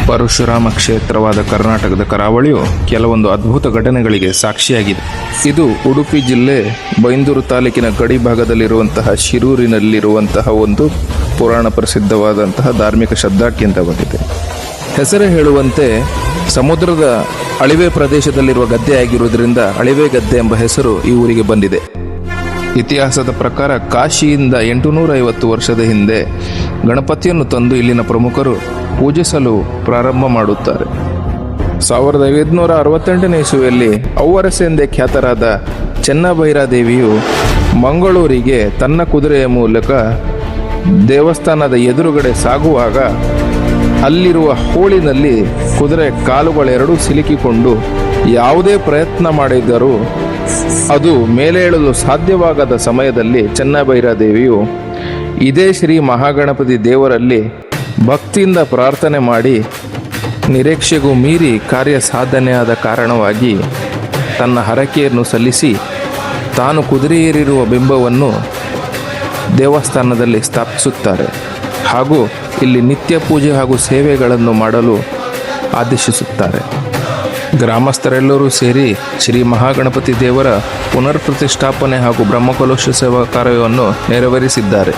ಪರಶುರಾಮ ಕ್ಷೇತ್ರವಾದ ಕರ್ನಾಟಕದ ಕರಾವಳಿಯು ಕೆಲವೊಂದು ಅದ್ಭುತ ಘಟನೆಗಳಿಗೆ ಸಾಕ್ಷಿಯಾಗಿದೆ. ಇದು ಉಡುಪಿ ಜಿಲ್ಲೆ ಬೈಂದೂರು ತಾಲೂಕಿನ ಗಡಿ ಭಾಗದಲ್ಲಿರುವಂತಹ ಶಿರೂರಿನಲ್ಲಿರುವಂತಹ ಒಂದು ಪುರಾಣ ಪ್ರಸಿದ್ಧವಾದಂತಹ ಧಾರ್ಮಿಕ ಶ್ರದ್ಧಾಕೇಂದ್ರವಾಗಿದೆ. ಹೆಸರೇ ಹೇಳುವಂತೆ ಸಮುದ್ರದ ಅಳಿವೆ ಪ್ರದೇಶದಲ್ಲಿರುವ ಗದ್ದೆ ಆಗಿರುವುದರಿಂದ ಅಳಿವೆ ಗದ್ದೆ ಎಂಬ ಹೆಸರು ಈ ಊರಿಗೆ ಬಂದಿದೆ. ಇತಿಹಾಸದ ಪ್ರಕಾರ ಕಾಶಿಯಿಂದ 850 ವರ್ಷದ ಹಿಂದೆ ಗಣಪತಿಯನ್ನು ತಂದು ಇಲ್ಲಿನ ಪ್ರಮುಖರು ಪೂಜಿಸಲು ಪ್ರಾರಂಭ ಮಾಡುತ್ತಾರೆ. 1568ನೇ ಇಸುವಿಯಲ್ಲಿ ಅವ್ವರಸೆ ಎಂದೇ ಖ್ಯಾತರಾದ ಚೆನ್ನಭೈರಾದೇವಿಯು ಮಂಗಳೂರಿಗೆ ತನ್ನ ಕುದುರೆಯ ಮೂಲಕ ದೇವಸ್ಥಾನದ ಎದುರುಗಡೆ ಸಾಗುವಾಗ ಅಲ್ಲಿರುವ ಹೋಳಿನಲ್ಲಿ ಕುದುರೆ ಕಾಲುಗಳೆರಡೂ ಸಿಲುಕಿಕೊಂಡು ಯಾವುದೇ ಪ್ರಯತ್ನ ಮಾಡಿದರೂ ಅದು ಮೇಲೇಳಲು ಸಾಧ್ಯವಾಗದ ಸಮಯದಲ್ಲಿ ಚೆನ್ನಭೈರಾದೇವಿಯು ಇದೇ ಶ್ರೀ ಮಹಾಗಣಪತಿ ದೇವರಲ್ಲಿ ಭಕ್ತಿಯಿಂದ ಪ್ರಾರ್ಥನೆ ಮಾಡಿ ನಿರೀಕ್ಷೆಗೂ ಮೀರಿ ಕಾರ್ಯ ಸಾಧನೆಯಾದ ಕಾರಣವಾಗಿ ತನ್ನ ಹರಕೆಯನ್ನು ಸಲ್ಲಿಸಿ ತಾನು ಕುದುರೆಯೇರಿರುವ ಬಿಂಬವನ್ನು ದೇವಸ್ಥಾನದಲ್ಲಿ ಸ್ಥಾಪಿಸುತ್ತಾರೆ ಹಾಗೂ ಇಲ್ಲಿ ನಿತ್ಯ ಪೂಜೆ ಹಾಗೂ ಸೇವೆಗಳನ್ನು ಮಾಡಲು ಆದೇಶಿಸುತ್ತಾರೆ. ಗ್ರಾಮಸ್ಥರೆಲ್ಲರೂ ಸೇರಿ ಶ್ರೀ ಮಹಾಗಣಪತಿ ದೇವರ ಪುನರ್ ಪ್ರತಿಷ್ಠಾಪನೆ ಹಾಗೂ ಬ್ರಹ್ಮಕಲಶ ಸೇವಾ ಕಾರ್ಯವನ್ನು ನೆರವೇರಿಸಿದ್ದಾರೆ.